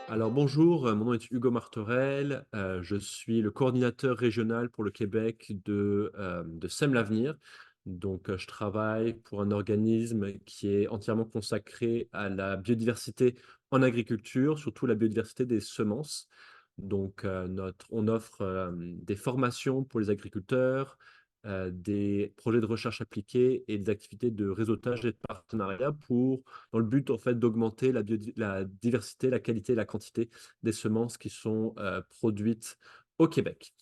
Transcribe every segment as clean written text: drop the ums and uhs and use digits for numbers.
Alors bonjour, mon nom est Hugo Martorell, je suis le coordinateur régional pour le Québec de Sème l'Avenir. Donc je travaille pour un organisme qui est entièrement consacré à la biodiversité en agriculture, surtout la biodiversité des semences. Donc on offre des formations pour les agriculteurs, des projets de recherche appliquée et des activités de réseautage et de partenariat dans le but en fait d'augmenter la diversité, la qualité et la quantité des semences qui sont produites au Québec.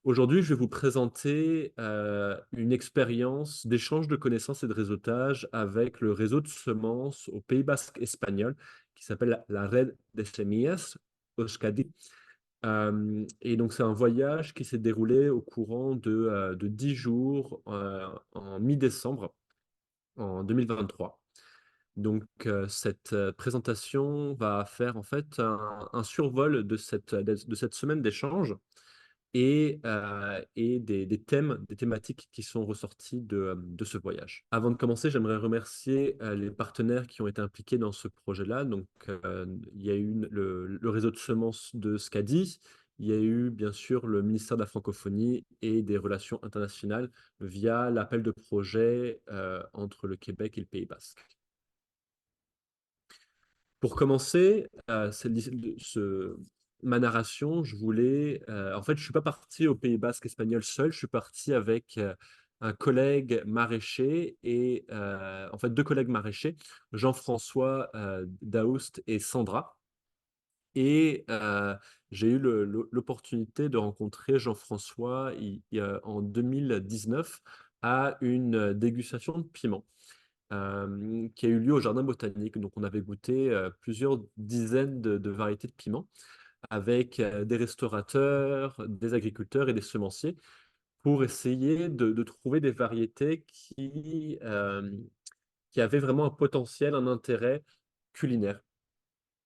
Aujourd'hui, je vais vous présenter une expérience d'échange de connaissances et de réseautage avec le réseau de semences au Pays Basque espagnol qui s'appelle la Red de Semillas Euskadi. Et donc, c'est un voyage qui s'est déroulé au courant de 10 jours en mi-décembre en 2023. Donc, cette présentation va faire en fait un survol de cette semaine d'échange et des thèmes, des thématiques qui sont ressortis de ce voyage. Avant de commencer, j'aimerais remercier les partenaires qui ont été impliqués dans ce projet-là. Donc, il y a eu le réseau de semences de SCADI, il y a eu bien sûr le ministère de la Francophonie et des Relations internationales via l'appel de projet entre le Québec et le Pays Basque. Pour commencer, ma narration, en fait, je suis pas parti au Pays Basque espagnol seul, je suis parti avec un collègue maraîcher et en fait deux collègues maraîchers, Jean-François Daoust et Sandra. Et j'ai eu l'opportunité de rencontrer Jean-François en 2019 à une dégustation de piment qui a eu lieu au Jardin botanique. Donc, on avait goûté plusieurs dizaines de variétés de piments avec des restaurateurs, des agriculteurs et des semenciers pour essayer de trouver des variétés qui avaient vraiment un potentiel, un intérêt culinaire.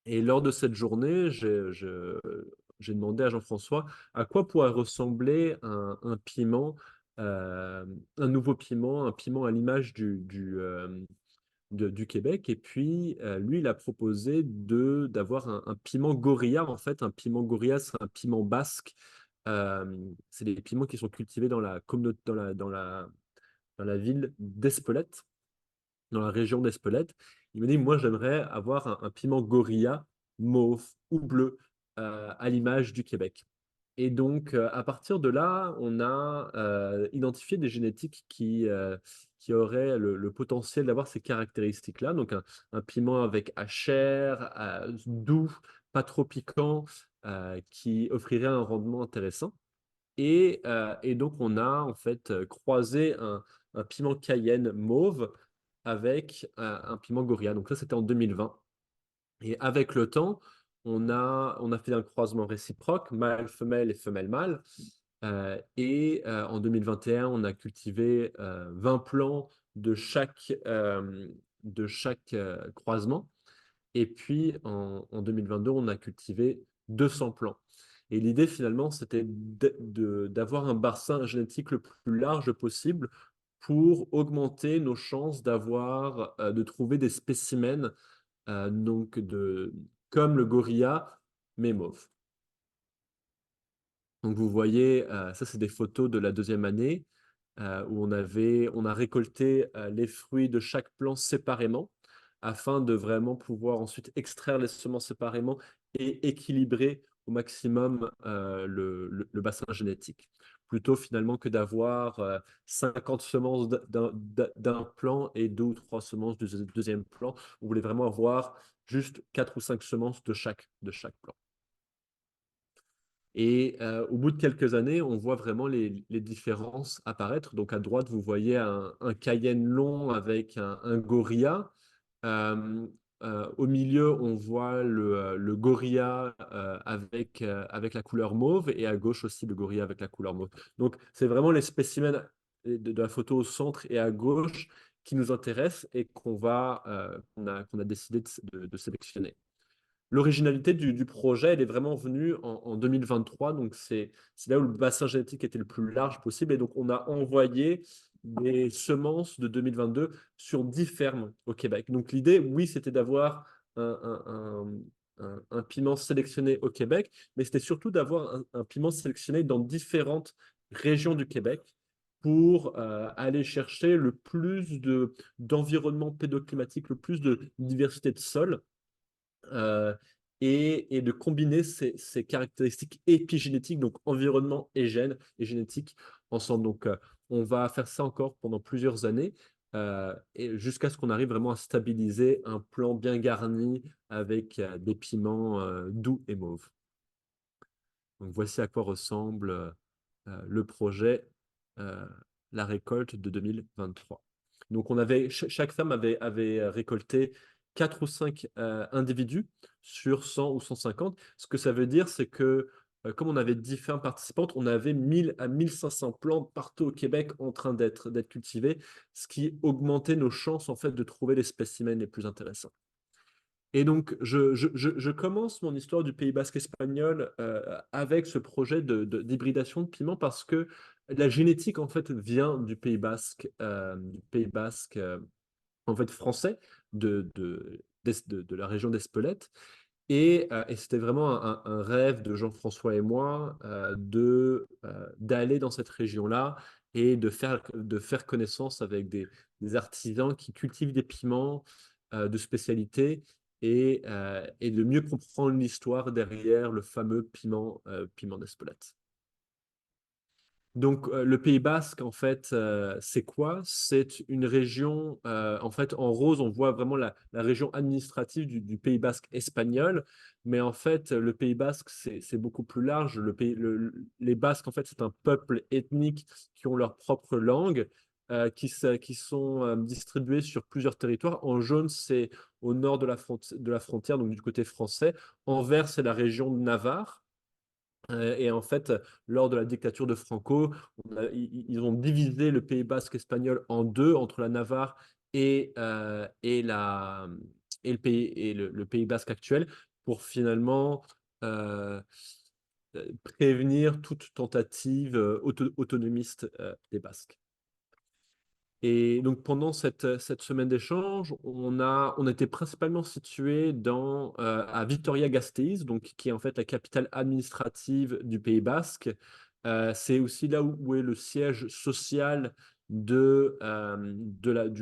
Et lors de cette journée, j'ai demandé à Jean-François à quoi pourrait ressembler un piment, un nouveau piment, un piment à l'image du Québec. Et puis, lui, il a proposé d'avoir un piment gorilla. En fait, un piment gorilla, c'est un piment basque. C'est des piments qui sont cultivés dans la communauté, dans la ville d'Espelette, dans la région d'Espelette. Il me dit, moi, j'aimerais avoir un piment gorilla mauve ou bleu à l'image du Québec. Et donc, à partir de là, on a identifié des génétiques qui auraient le potentiel d'avoir ces caractéristiques-là. Donc, un piment avec chair, doux, pas trop piquant, qui offrirait un rendement intéressant. Et donc, on a en fait croisé un piment cayenne mauve avec un piment gorilla. Donc, ça, c'était en 2020. Et avec le temps, on a fait un croisement réciproque, mâle-femelle et femelle-mâle. En 2021, on a cultivé 20 plants de chaque croisement. Et puis en 2022, on a cultivé 200 plants. Et l'idée finalement, c'était d'avoir un bassin génétique le plus large possible pour augmenter nos chances de trouver des spécimens comme le gorilla, mais mauve. Donc vous voyez, ça c'est des photos de la deuxième année où on a récolté les fruits de chaque plant séparément afin de vraiment pouvoir ensuite extraire les semences séparément et équilibrer au maximum le bassin génétique. Plutôt finalement que d'avoir 50 semences d'un plant et deux ou trois semences du deuxième plant, on voulait vraiment avoir juste quatre ou cinq semences de chaque plant. Et au bout de quelques années, on voit vraiment les différences apparaître. Donc à droite, vous voyez un Cayenne long avec un Gorilla. Euh, Au milieu, on voit le Gorilla avec la couleur mauve et à gauche aussi le Gorilla avec la couleur mauve. Donc c'est vraiment les spécimens de la photo au centre et à gauche qui nous intéressent et qu'on a décidé de sélectionner. L'originalité du projet, elle est vraiment venue en 2023. Donc, c'est là où le bassin génétique était le plus large possible. Et donc, on a envoyé des semences de 2022 sur 10 fermes au Québec. Donc l'idée, oui, c'était d'avoir un piment sélectionné au Québec, mais c'était surtout d'avoir un piment sélectionné dans différentes régions du Québec pour aller chercher le plus d'environnement pédoclimatique, le plus de diversité de sol euh, et de combiner ces caractéristiques épigénétiques, donc environnement et gènes et génétique, ensemble. Donc, on va faire ça encore pendant plusieurs années et jusqu'à ce qu'on arrive vraiment à stabiliser un plan bien garni avec des piments doux et mauves. Donc, voici à quoi ressemble le projet, euh, la récolte de 2023. Donc, chaque femme avait récolté 4 ou 5 individus sur 100 ou 150. Ce que ça veut dire, c'est que comme on avait 10 fermes participantes, on avait 1000 à 1500 plantes partout au Québec en train d'être cultivées, ce qui augmentait nos chances en fait de trouver les spécimens les plus intéressants. Et donc, je commence mon histoire du Pays basque espagnol avec ce projet d'hybridation de piment parce que la génétique, en fait, vient du Pays basque en fait, français, de la région d'Espelette. Et c'était vraiment un rêve de Jean-François et moi d'aller dans cette région-là et de faire connaissance avec des artisans qui cultivent des piments de spécialité et de mieux comprendre l'histoire derrière le fameux piment d'Espelette. Donc, le Pays basque, en fait, c'est quoi? C'est une région, en fait, en rose, on voit vraiment la région administrative du Pays basque espagnol, mais en fait, le Pays basque, c'est beaucoup plus large. Les Basques, en fait, c'est un peuple ethnique qui ont leur propre langue, qui sont distribués sur plusieurs territoires. En jaune, c'est au nord de la frontière, donc du côté français. En vert, c'est la région de Navarre. Et en fait, lors de la dictature de Franco, ils ont divisé le Pays basque espagnol en deux, entre la Navarre et le Pays basque actuel, pour finalement euh, prévenir toute tentative autonomiste des Basques. Et donc pendant cette semaine d'échange, on était principalement situé à Vitoria-Gasteiz, donc qui est en fait la capitale administrative du Pays Basque. C'est aussi là où est le siège social du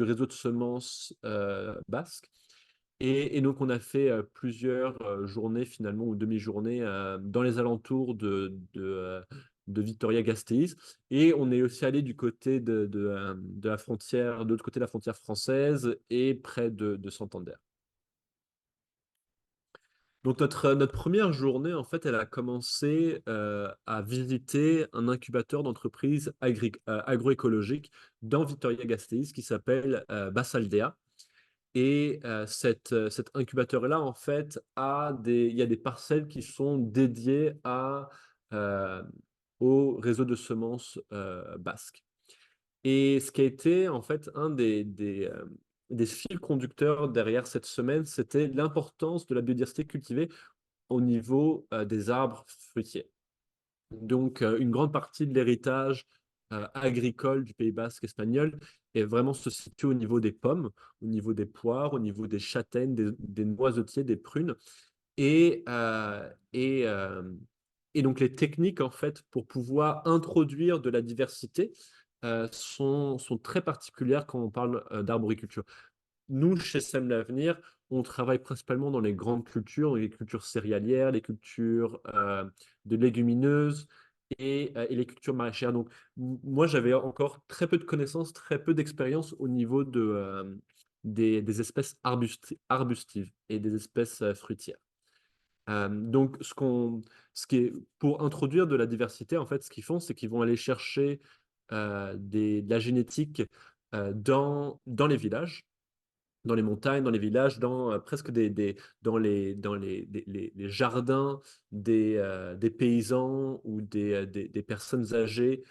réseau de semences basque. Et donc, on a fait plusieurs journées finalement ou demi-journées dans les alentours de Vitoria-Gasteiz. Et on est aussi allé du côté de la frontière, de l'autre côté de la frontière française et près de Santander. Donc, notre première journée, en fait, elle a commencé à visiter un incubateur d'entreprises agroécologiques dans Vitoria-Gasteiz qui s'appelle Basaldea. Et cet incubateur-là, en fait, il y a des parcelles qui sont dédiées euh, au réseau de semences basque. Et ce qui a été, en fait, un des fils conducteurs derrière cette semaine, c'était l'importance de la biodiversité cultivée au niveau des arbres fruitiers. Donc, une grande partie de l'héritage agricole du Pays basque espagnol est vraiment se situe au niveau des pommes, au niveau des poires, au niveau des châtaignes, des noisetiers, des prunes. Et, euh, et, euh, et donc, les techniques, en fait, pour pouvoir introduire de la diversité sont très particulières quand on parle d'arboriculture. Nous, chez Sème l'Avenir, on travaille principalement dans les grandes cultures, les cultures céréalières, les cultures de légumineuses et les cultures maraîchères. Donc, moi, j'avais encore très peu de connaissances, très peu d'expérience au niveau des espèces arbustives et des espèces fruitières. Donc, ce qui est, pour introduire de la diversité, en fait, ce qu'ils font, c'est qu'ils vont aller chercher de la génétique dans les villages, dans les montagnes, dans les villages, dans presque dans les jardins des paysans ou des personnes âgées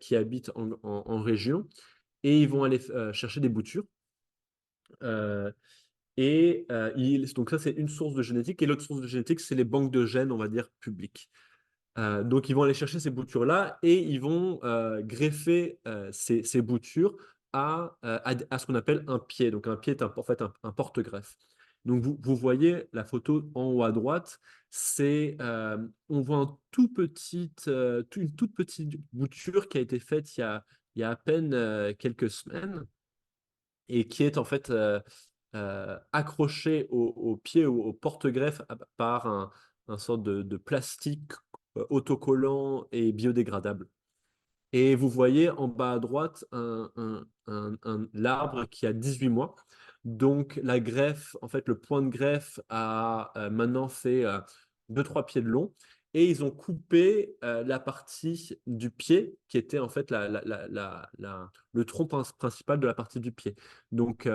qui habitent en région. Et ils vont aller chercher des boutures. euh, donc ça, c'est une source de génétique. Et l'autre source de génétique, c'est les banques de gènes, on va dire, publiques. Donc, ils vont aller chercher ces boutures-là et ils vont greffer ces boutures à ce qu'on appelle un pied. Donc, un pied est en fait un porte-greffe. Donc, vous voyez la photo en haut à droite, on voit une toute petite bouture qui a été faite il y a à peine quelques semaines et qui est en fait accrochée au pied, au porte-greffe par un sorte de plastique autocollant et biodégradable. Et vous voyez en bas à droite l'arbre qui a 18 mois. Donc la greffe, en fait, le point de greffe a maintenant fait 2-3 pieds de long. Et ils ont coupé la partie du pied qui était en fait le tronc principal de la partie du pied. Donc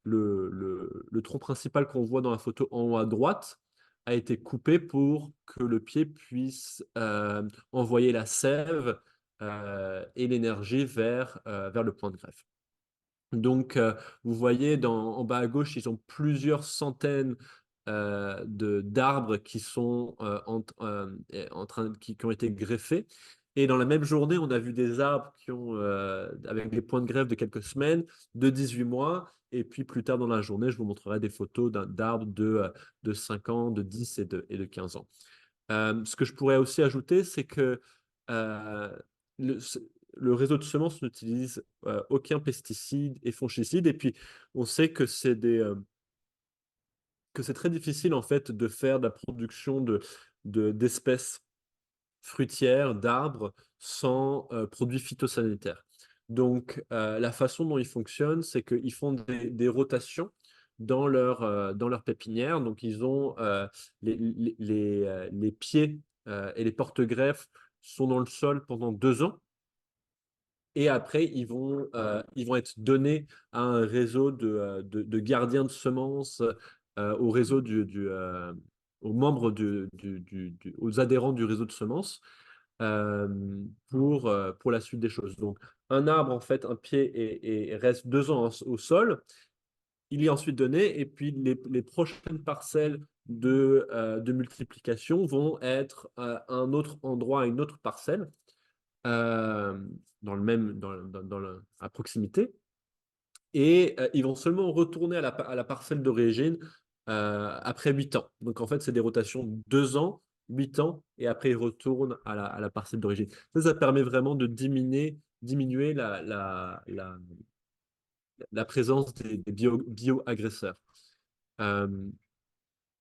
le tronc principal qu'on voit dans la photo en haut à droite a été coupé pour que le pied puisse envoyer la sève et l'énergie vers le point de greffe. Donc, vous voyez en bas à gauche, ils ont plusieurs centaines d'arbres qui sont qui ont été greffés. Et dans la même journée, on a vu des arbres avec des points de greffe de quelques semaines, de 18 mois. Et puis plus tard dans la journée, je vous montrerai des photos d'arbres de 5 ans, de 10 et de 15 ans. Ce que je pourrais aussi ajouter, c'est que euh, le, le réseau de semences n'utilise aucun pesticide et fongicide. Et puis, on sait que c'est très difficile en fait de faire de la production d'espèces fruitières, d'arbres, sans produits phytosanitaires. Donc, la façon dont ils fonctionnent, c'est qu'ils font des rotations dans leur pépinière. Donc, ils ont les pieds et les porte-greffes sont dans le sol pendant 2 ans. Et après, ils vont être donnés à un réseau de gardiens de semences, au réseau aux membres aux adhérents du réseau de semences pour la suite des choses. Donc, un arbre, en fait, un pied et reste 2 ans au sol. Il est ensuite donné et puis les prochaines parcelles de multiplication vont être à un autre endroit, à une autre parcelle, euh, dans le même, à proximité. Et ils vont seulement retourner à la parcelle d'origine après 8 ans. Donc en fait, c'est des rotations 2 ans, 8 ans, et après ils retournent à la parcelle d'origine. Ça permet vraiment de diminuer la présence des bio-agresseurs. Euh,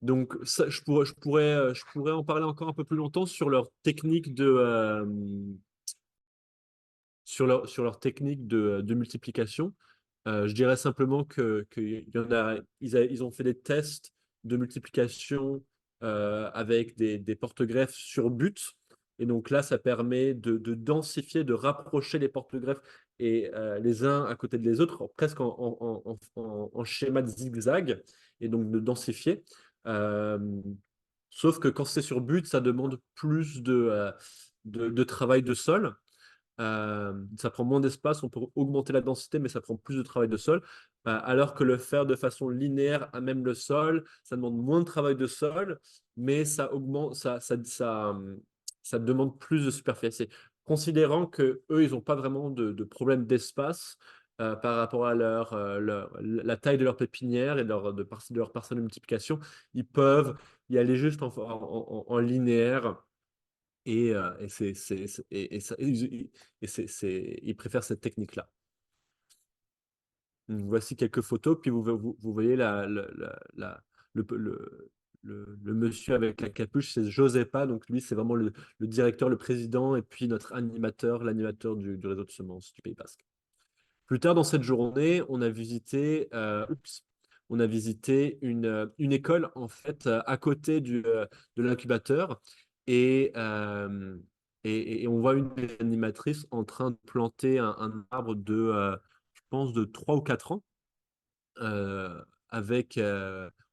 donc ça, je pourrais en parler encore un peu plus longtemps sur leur technique sur leur technique de multiplication. Je dirais simplement qu'il y en a, ils ont fait des tests de multiplication avec des porte-greffes sur but. Et donc là, ça permet de densifier, de rapprocher les porte-greffes et les uns à côté des autres, presque en schéma de zigzag, et donc de densifier. Euh, Sauf que quand c'est sur but, ça demande plus de travail de sol. Ça prend moins d'espace, on peut augmenter la densité, mais ça prend plus de travail de sol. Alors que le faire de façon linéaire à même le sol, ça demande moins de travail de sol, mais ça augmente, ça demande plus de superficie. Considérant que eux, ils n'ont pas vraiment de problème d'espace par rapport à la taille de leur pépinière et de leur parcelle de multiplication, ils peuvent y aller juste en linéaire ils préfèrent cette technique-là. Voici quelques photos, puis vous voyez le, le, le monsieur avec la capuche, c'est Josepa, donc lui c'est vraiment le directeur, le président, et puis notre animateur, l'animateur du réseau de semences du Pays Basque. Plus tard dans cette journée, on a visité une école en fait à côté de l'incubateur et, et on voit une des animatrices en train de planter un arbre je pense, de 3 ou 4 ans avec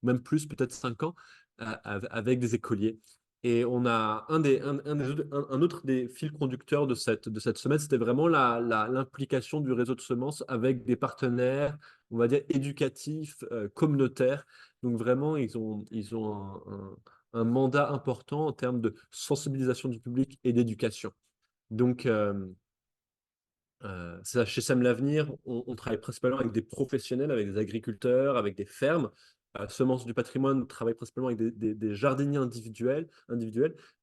même plus, peut-être 5 ans, avec des écoliers. Et on a un autre des fils conducteurs de cette semaine, c'était vraiment l'implication du réseau de semences avec des partenaires, on va dire, éducatifs, communautaires. Donc vraiment, ils ont un mandat important en termes de sensibilisation du public et d'éducation. Donc, ça, chez Sème l'Avenir, on travaille principalement avec des professionnels, avec des agriculteurs, avec des fermes. Semences du patrimoine, on travaille principalement avec des jardiniers individuels,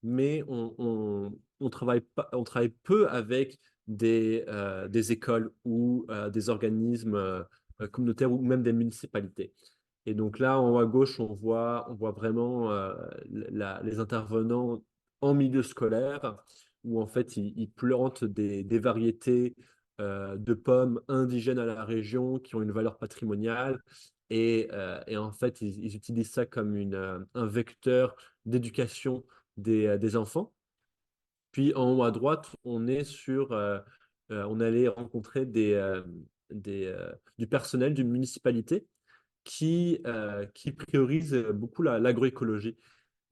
mais on travaille pas, on travaille peu avec des écoles ou des organismes communautaires ou même des municipalités. Et donc là, en haut à gauche, on voit vraiment les intervenants en milieu scolaire, où en fait, ils plantent des variétés de pommes indigènes à la région qui ont une valeur patrimoniale. Et en fait, ils utilisent ça comme un vecteur d'éducation des enfants. Puis en haut à droite, on allait rencontrer du personnel d'une municipalité qui priorise beaucoup l'agroécologie.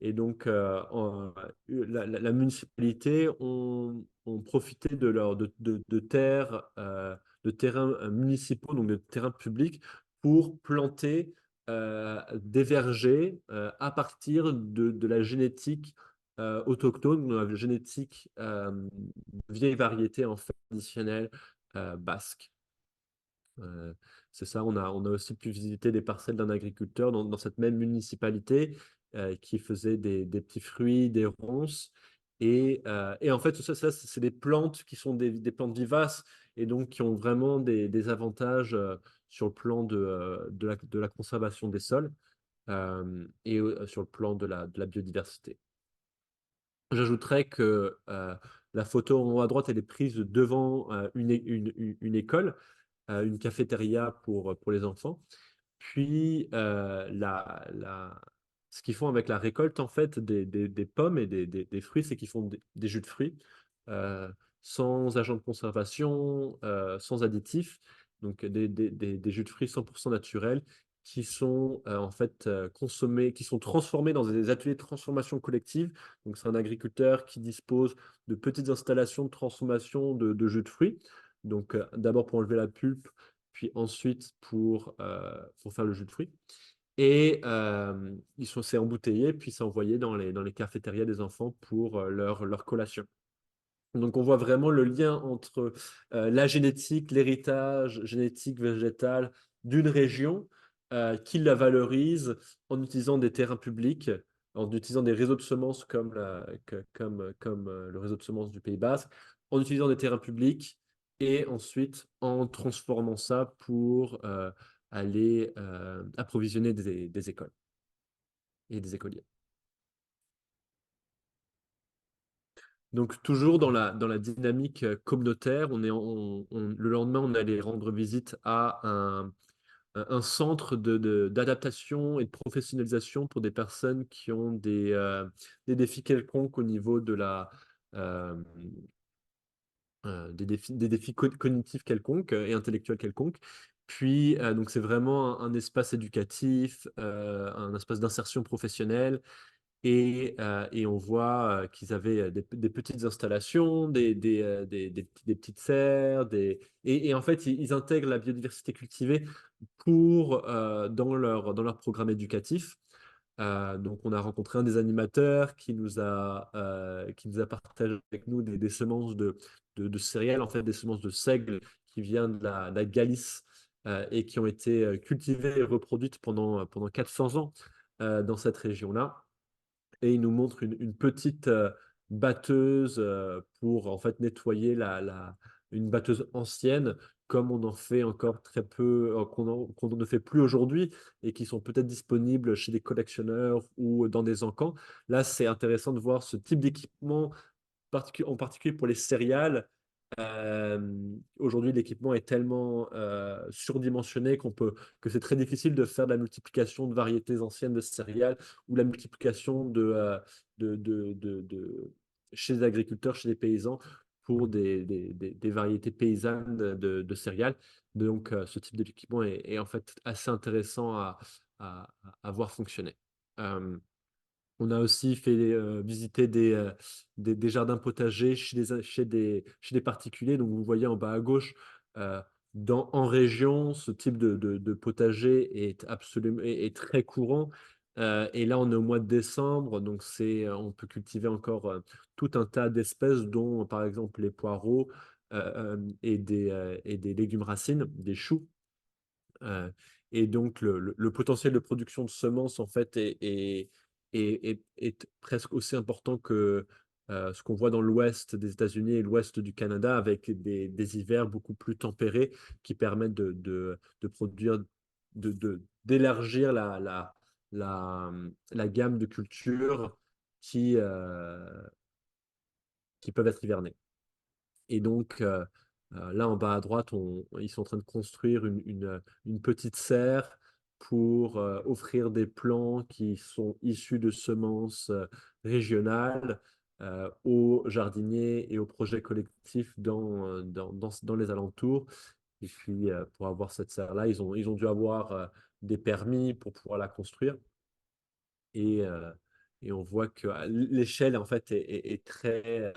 Et donc, la municipalité ont profité de terrains municipaux, donc de terrains publics, pour planter des vergers à partir de la génétique autochtone, de la génétique de vieilles variétés en fait traditionnelles basques. Euh, c'est ça, on a aussi pu visiter des parcelles d'un agriculteur dans cette même municipalité qui faisait des petits fruits, des ronces. Et en fait, tout ça, c'est des plantes qui sont des plantes vivaces et donc qui ont vraiment des avantages sur le plan de la conservation des sols et sur le plan de la biodiversité. J'ajouterais que la photo en haut à droite, elle est prise devant une école, une cafétéria pour les enfants. Puis, ce qu'ils font avec la récolte, en fait, des pommes et des fruits, c'est qu'ils font des jus de fruits euh, sans agent de conservation, sans additifs. Donc, des jus de fruits 100% naturels qui sont en fait consommés, qui sont transformés dans des ateliers de transformation collective. Donc, c'est un agriculteur qui dispose de petites installations de transformation de jus de fruits. Donc, d'abord pour enlever la pulpe, puis ensuite pour faire le jus de fruits. Et c'est embouteillé, puis c'est envoyé dans les cafétérias des enfants pour leur collation. Donc on voit vraiment le lien entre la génétique, l'héritage génétique végétal d'une région qui la valorise en utilisant des terrains publics, en utilisant des réseaux de semences comme le réseau de semences du Pays Basque, en utilisant des terrains publics et ensuite en transformant ça pour aller approvisionner des écoles et des écoliers. Donc, toujours dans la dynamique communautaire, le lendemain, on allait rendre visite à un centre d'adaptation et de professionnalisation pour des personnes qui ont des défis quelconques au niveau euh, des défis cognitifs quelconques et intellectuels quelconques. Puis, donc, c'est vraiment un espace éducatif, un espace d'insertion professionnelle et on voit qu'ils avaient des petites installations, des petites serres, et en fait, ils intègrent la biodiversité cultivée dans leur programme éducatif. Donc, on a rencontré un des animateurs qui nous a partagé avec nous des semences de céréales, en fait, des semences de seigle qui viennent de la Galice et qui ont été cultivées et reproduites pendant 400 ans dans cette région-là et il nous montre une petite batteuse pour en fait nettoyer une batteuse ancienne, comme on en fait encore très peu, qu'on ne fait plus aujourd'hui et qui sont peut-être disponibles chez des collectionneurs ou dans des encans. Là, c'est intéressant de voir ce type d'équipement, en particulier pour les céréales. Aujourd'hui, l'équipement est tellement surdimensionné que c'est très difficile de faire de la multiplication de variétés anciennes de céréales ou la multiplication chez les agriculteurs, chez les paysans, pour des variétés paysannes de céréales. Donc, ce type d'équipement est en fait assez intéressant à voir fonctionner. Euh, on a aussi fait visiter des jardins potagers chez des particuliers. Donc, vous voyez en bas à gauche, euh, en région, ce type de potager est très courant. Et là, on est au mois de décembre, donc on peut cultiver encore tout un tas d'espèces, dont par exemple les poireaux et des légumes racines, des choux. Euh, et donc, le potentiel de production de semences, en fait, est presque aussi important que ce qu'on voit dans l'ouest des États-Unis et l'ouest du Canada, avec des hivers beaucoup plus tempérés qui permettent de produire, d'élargir la gamme de cultures qui, euh, qui peuvent être hivernées. Et donc, là, en bas à droite, ils sont en train de construire une petite serre pour offrir des plants qui sont issus de semences régionales aux jardiniers et aux projets collectifs dans les alentours. Et puis, pour avoir cette serre-là, ils ont dû avoir des permis pour pouvoir la construire. Et, euh, et on voit que l'échelle, en fait, est très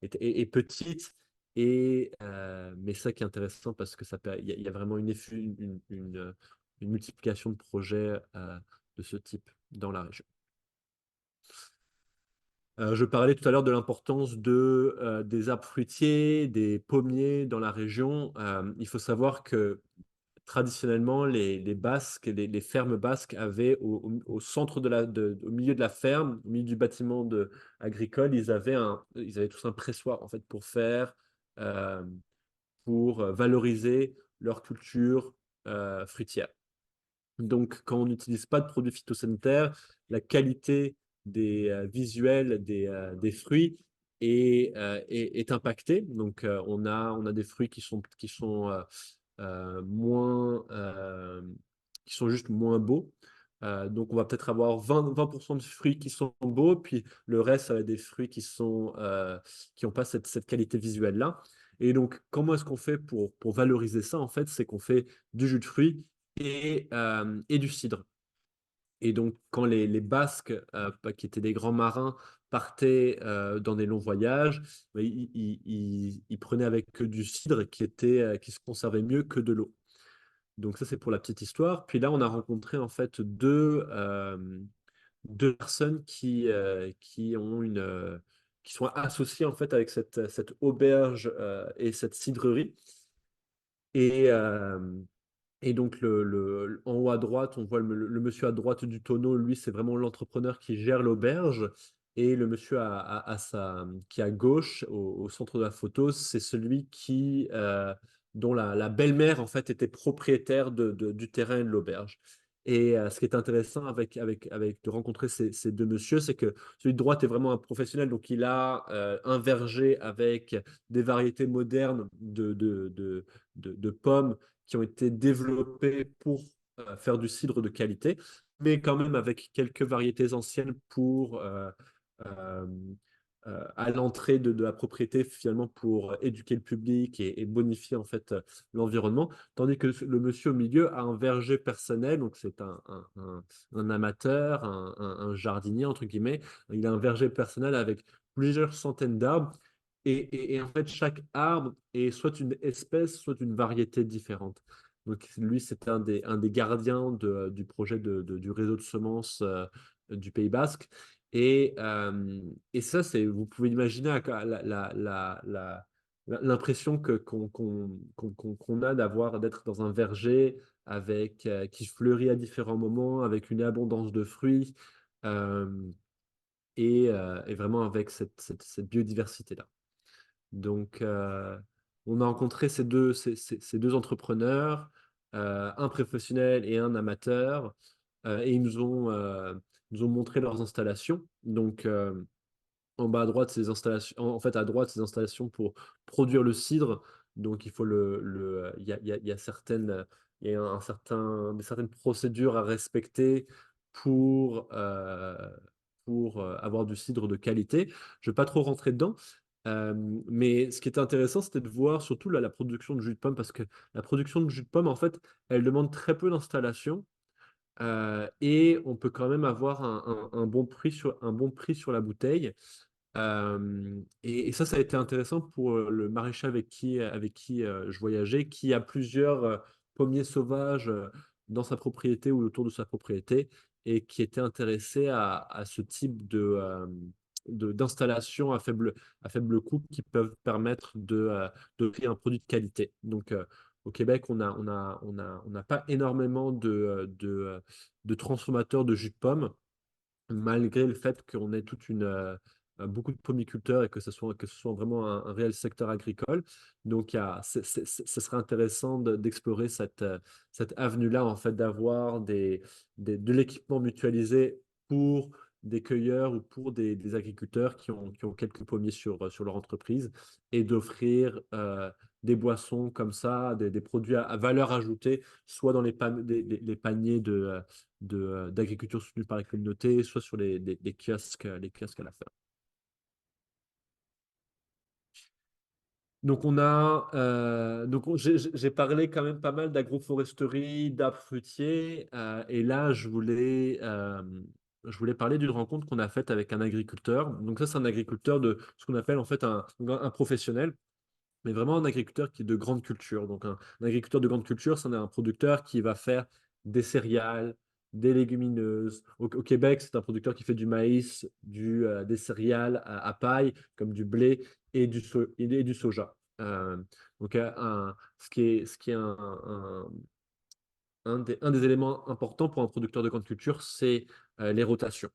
est petite. Mais ça qui est intéressant parce que il y a vraiment une multiplication de projets de ce type dans la région. Je parlais tout à l'heure de l'importance des arbres fruitiers, des pommiers dans la région. Il faut savoir que traditionnellement, les Basques, les fermes basques avaient au centre au milieu de la ferme, au milieu du bâtiment agricole, ils avaient tous un pressoir en fait euh, pour valoriser leur culture fruitière. Donc, quand on n'utilise pas de produits phytosanitaires, la qualité des visuels des fruits est impactée. Donc, on a des fruits moins, qui sont juste moins beaux. Donc, on va peut-être avoir 20% de fruits qui sont beaux, puis le reste, ça va être des fruits qui n'ont pas cette qualité visuelle-là. Et donc, comment est-ce qu'on fait pour valoriser ça? En fait, c'est qu'on fait du jus de fruits et du cidre. Et donc, quand les Basques, qui étaient des grands marins, partaient dans des longs voyages, bah, ils prenaient avec eux du cidre qui se conservait mieux que de l'eau. Donc ça, c'est pour la petite histoire. Puis là, on a rencontré en fait deux personnes qui sont associées en fait avec cette auberge et cette cidrerie. Et, euh, et donc, en haut à droite, on voit le monsieur à droite du tonneau, lui, c'est vraiment l'entrepreneur qui gère l'auberge. Et le monsieur qui est à gauche, au centre de la photo, c'est celui dont la belle-mère, en fait, était propriétaire du terrain et de l'auberge. Et ce qui est intéressant de rencontrer ces deux messieurs, c'est que celui de droite est vraiment un professionnel. Donc, il a un verger avec des variétés modernes de pommes qui ont été développés pour faire du cidre de qualité, mais quand même avec quelques variétés anciennes euh, à l'entrée de la propriété, finalement, pour éduquer le public et bonifier en fait l'environnement. Tandis que le monsieur au milieu a un verger personnel, donc c'est un amateur, un jardinier, entre guillemets. Il a un verger personnel avec plusieurs centaines d'arbres. Et en fait, chaque arbre est soit une espèce, soit une variété différente. Donc, lui, c'est un des gardiens du projet du réseau de semences du Pays Basque. Et ça, vous pouvez imaginer l'impression qu'on a d'être dans un verger qui fleurit à différents moments, avec une abondance de fruits euh, et vraiment avec cette biodiversité-là. Donc, on a rencontré ces deux entrepreneurs, un professionnel et un amateur, et nous ont montré leurs installations. Donc, en bas à droite, ces installations, en fait, à droite, ces installations pour produire le cidre. Donc, il y a il y a des certaines procédures à respecter pour, euh, pour avoir du cidre de qualité. Je ne vais pas trop rentrer dedans. Euh, mais ce qui était intéressant, c'était de voir surtout là, la production de jus de pomme, parce que la production de jus de pomme, en fait, elle demande très peu d'installation. Et on peut quand même avoir un bon prix un bon prix sur la bouteille. Et ça a été intéressant pour le maraîcher avec qui je voyageais, qui a plusieurs pommiers sauvages dans sa propriété ou autour de sa propriété et qui étaient intéressés à ce type d'installation à faible coût qui peuvent permettre d'offrir un produit de qualité. Donc, au Québec, on n'a pas énormément de transformateurs de jus de pomme malgré le fait qu'on ait beaucoup de pomiculteurs et que ce soit vraiment un réel secteur agricole. Donc, ce serait intéressant d'explorer cette avenue-là, en fait, d'avoir de l'équipement mutualisé pour des cueilleurs ou pour des agriculteurs qui ont quelques pommiers sur leur entreprise et d'offrir des boissons comme ça, des produits à valeur ajoutée, soit dans les paniers d'agriculture soutenue par la communauté, soit sur les kiosques à la fin. J'ai parlé quand même pas mal d'agroforesterie, d'arbres fruitiers, et là je voulais parler d'une rencontre qu'on a faite avec un agriculteur. Donc ça, c'est un agriculteur de ce qu'on appelle en fait un professionnel, mais vraiment un agriculteur qui est de grande culture. Donc, un agriculteur de grande culture, c'est un producteur qui va faire des céréales, des légumineuses. Au Québec, c'est un producteur qui fait du maïs, des céréales à paille, comme du blé et du soja. Donc, ce qui est un des éléments importants pour un producteur de grande culture, c'est les rotations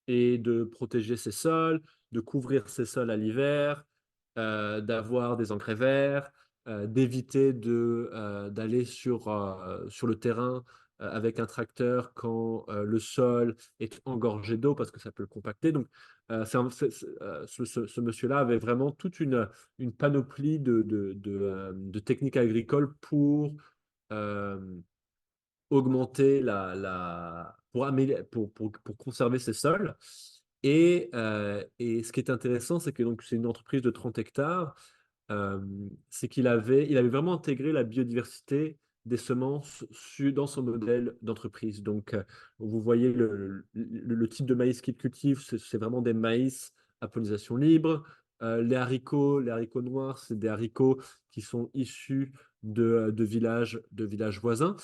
et de protéger ses sols, de couvrir ses sols à l'hiver, d'avoir des engrais verts, d'éviter d'aller sur le terrain avec un tracteur quand le sol est engorgé d'eau parce que ça peut le compacter. Donc, ce monsieur-là avait vraiment toute une panoplie de techniques agricoles euh, augmenter pour conserver ses sols. Et ce qui est intéressant, c'est que donc c'est une entreprise de 30 hectares, euh, c'est il avait vraiment intégré la biodiversité des semences dans son modèle d'entreprise. Donc, vous voyez le type de maïs qu'il cultive, c'est vraiment des maïs à pollinisation libre. Les haricots noirs, c'est des haricots qui sont issus de villages voisins.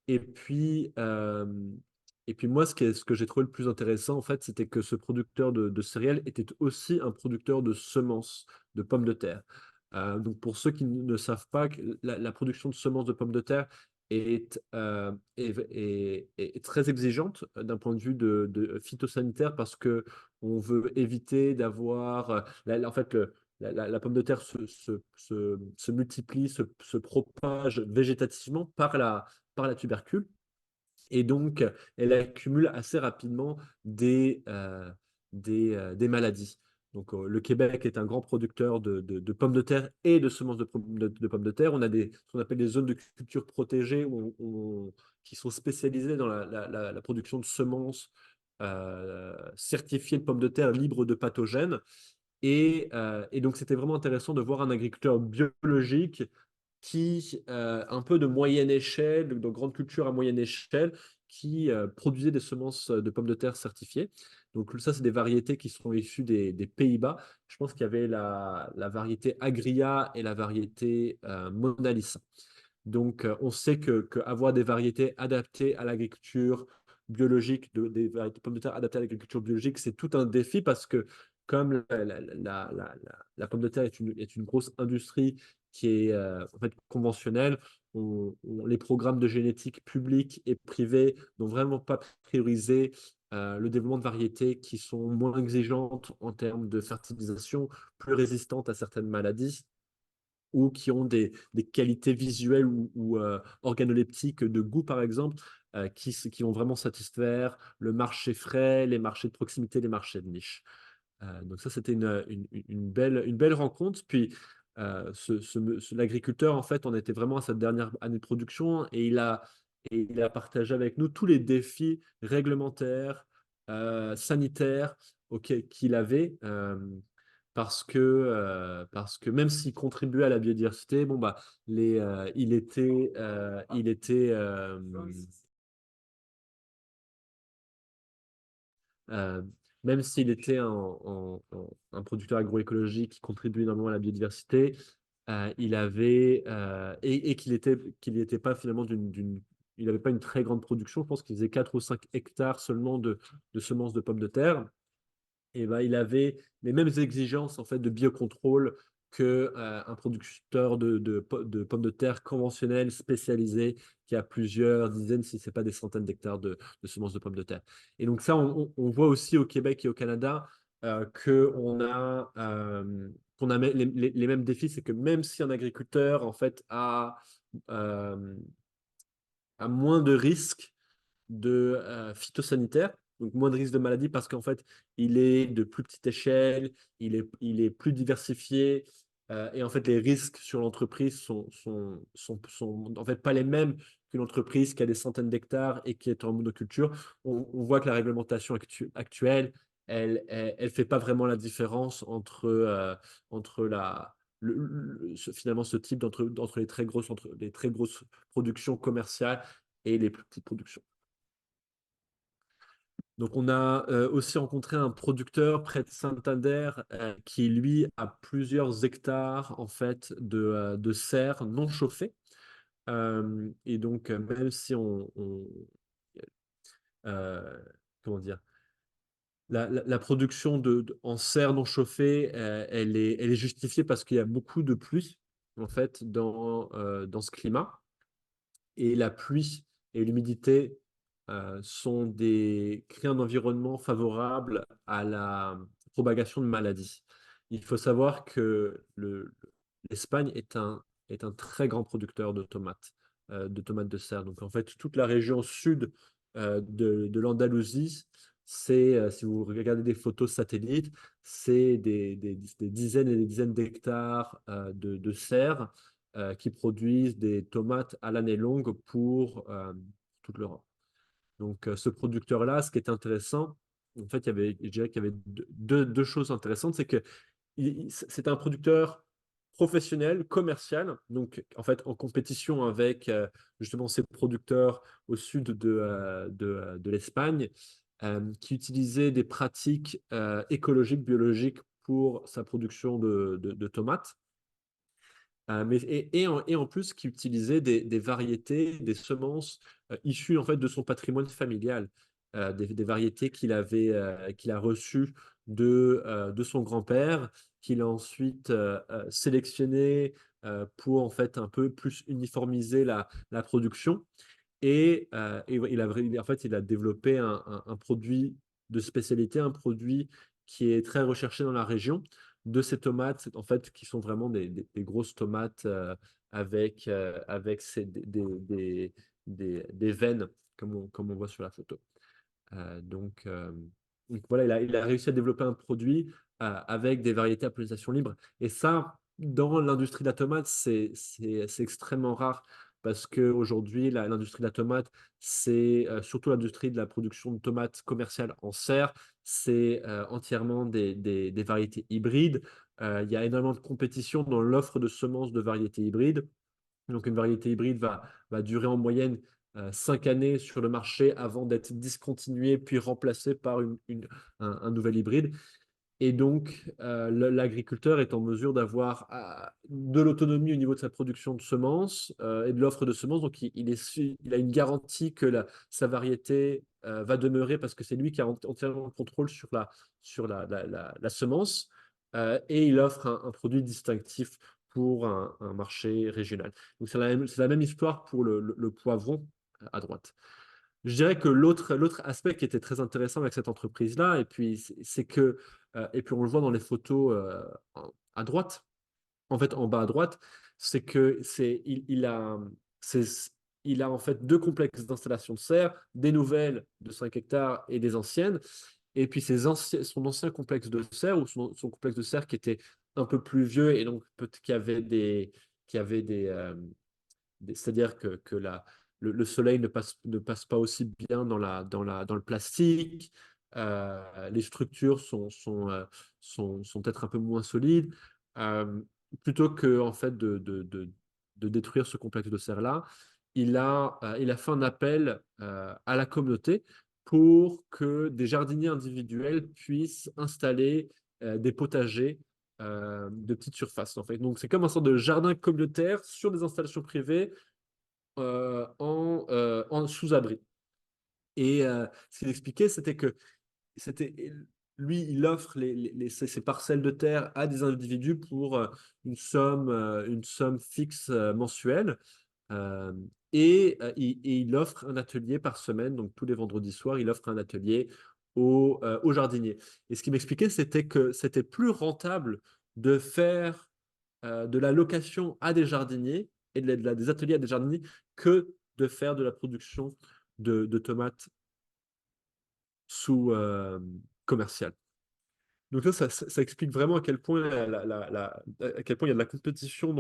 Et puis, euh, et puis moi, ce que j'ai trouvé le plus intéressant, en fait, c'était que ce producteur de céréales était aussi un producteur de semences de pommes de terre. Donc, pour ceux qui ne savent pas, la production de semences de pommes de terre est très exigeante d'un point de vue de phytosanitaire parce que on veut éviter d'avoir, en fait, la pomme de terre se multiplie, se propage végétativement par la tubercule. Et donc, elle accumule assez rapidement des maladies. Donc, le Québec est un grand producteur de pommes de terre et de semences de pommes de terre. On a ce qu'on appelle des zones de culture protégées qui sont spécialisées dans la production de semences certifiées de pommes de terre libres de pathogènes. Et donc, c'était vraiment intéressant de voir un agriculteur biologique un peu de moyenne échelle, de grande culture à moyenne échelle, qui produisait des semences de pommes de terre certifiées. Donc ça, c'est des variétés qui sont issues des Pays-Bas. Je pense qu'il y avait la variété Agria et la variété Mona Lisa. Donc, on sait que avoir des variétés adaptées à l'agriculture biologique, des variétés de pommes de terre adaptées à l'agriculture biologique, c'est tout un défi parce que comme la pomme de terre est une grosse industrie qui est en fait conventionnelle, les programmes de génétique publics et privés n'ont vraiment pas priorisé le développement de variétés qui sont moins exigeantes en termes de fertilisation, plus résistantes à certaines maladies ou qui ont des qualités visuelles ou organoleptiques de goût, par exemple, qui vont vraiment satisfaire le marché frais, les marchés de proximité, les marchés de niche. Donc ça, c'était une belle rencontre. Puis l'agriculteur, en fait, on était vraiment à cette dernière année de production et il a partagé avec nous tous les défis réglementaires, sanitaires qu'il avait. Parce que même s'il contribuait à la biodiversité, bon bah il était euh, même s'il était un producteur agroécologique qui contribuait énormément à la biodiversité, il avait et qu'il était qu'il n'était pas finalement il n'avait pas une très grande production. Je pense qu'il faisait 4 ou 5 hectares seulement de semences de pommes de terre. Et ben, il avait les mêmes exigences en fait de biocontrôle que un producteur de pommes de terre conventionnel spécialisé qui a plusieurs dizaines, si ce n'est pas des centaines d'hectares de semences de pommes de terre. Et donc ça, on voit aussi au Québec et au Canada qu'on a les mêmes défis, c'est que même si un agriculteur en fait euh, a moins de risques de phytosanitaire, donc moins de risque de maladie parce qu'en fait, il est de plus petite échelle, il est plus diversifié, et en fait, les risques sur l'entreprise sont en fait pas les mêmes qu'une entreprise qui a des centaines d'hectares et qui est en monoculture. On voit que la réglementation actuelle, elle fait pas vraiment la différence entre finalement ce type entre les très grosses productions commerciales et les plus petites productions. Donc, on a aussi rencontré un producteur près de Santander qui, lui, a plusieurs hectares en fait de serres non chauffées. Et donc, même si euh, comment dire, la production en serre non chauffée, elle est justifiée parce qu'il y a beaucoup de pluie en fait dans ce climat. Et la pluie et l'humidité créent un environnement favorable à la propagation de maladies. Il faut savoir que l'Espagne est un très grand producteur de tomates de serre. Donc en fait, toute la région sud de l'Andalousie, si vous regardez des photos satellites, c'est des dizaines et des dizaines d'hectares de serre qui produisent des tomates à l'année longue pour toute l'Europe. Donc, ce producteur-là, ce qui est intéressant, en fait, je dirais qu'il y avait deux choses intéressantes. C'est que c'est un producteur professionnel, commercial, donc en fait en compétition avec justement ces producteurs au sud de l'Espagne, qui utilisaient des pratiques écologiques, biologiques pour sa production de tomates. Et en plus, qui utilisait des variétés, des semences issues en fait de son patrimoine familial, des variétés qu'il a reçues de son grand-père, qu'il a ensuite sélectionnées pour en fait un peu plus uniformiser la production. Et en fait, il a développé un produit de spécialité, un produit qui est très recherché dans la région, de ces tomates, en fait, qui sont vraiment des grosses tomates avec des veines, comme on voit sur la photo. Euh, donc, euh, donc voilà, il a réussi à développer un produit avec des variétés à pollinisation libre. Et ça, dans l'industrie de la tomate, c'est extrêmement rare parce qu'aujourd'hui, l'industrie de la tomate, c'est surtout l'industrie de la production de tomates commerciales en serre, c'est entièrement des variétés hybrides. Il y a énormément de compétition dans l'offre de semences de variétés hybrides. Donc, une variété hybride va durer en moyenne 5 années sur le marché avant d'être discontinuée puis remplacée par un nouvel hybride. Et donc, l'agriculteur est en mesure d'avoir de l'autonomie au niveau de sa production de semences et de l'offre de semences. Donc, il a une garantie que sa variété va demeurer parce que c'est lui qui a entièrement le contrôle sur la semence. Et il offre un produit distinctif pour un marché régional. Donc, c'est la même histoire pour le poivron à droite. Je dirais que l'autre aspect qui était très intéressant avec cette entreprise-là, et puis c'est que, et puis on le voit dans les photos à droite, en fait en bas à droite, c'est que c'est, il a en fait deux complexes d'installation de serre, des nouvelles de 5 hectares et des anciennes, et puis son ancien complexe de serre ou son complexe de serre qui était un peu plus vieux et donc peut-être qui avait c'est-à-dire que le soleil ne passe pas aussi bien dans le plastique. Les structures sont peut-être un peu moins solides. Euh, Plutôt que en fait de détruire ce complexe de serre-là, il a fait un appel à la communauté pour que des jardiniers individuels puissent installer des potagers de petite surface, en fait. Donc, c'est comme un sorte de jardin communautaire sur des installations privées en sous-abri. Et ce qu'il expliquait, c'était que c'était, lui, il offre ces parcelles de terre à des individus pour une somme fixe mensuelle. Euh, et il offre un atelier par semaine, donc tous les vendredis soirs, il offre un atelier aux jardiniers. Et ce qu'il m'expliquait, c'était que c'était plus rentable de faire de la location à des jardiniers et des ateliers à des jardiniers que de faire de la production de tomates sous commerciale. Donc ça explique vraiment à quel point, à quel point il y a de la compétition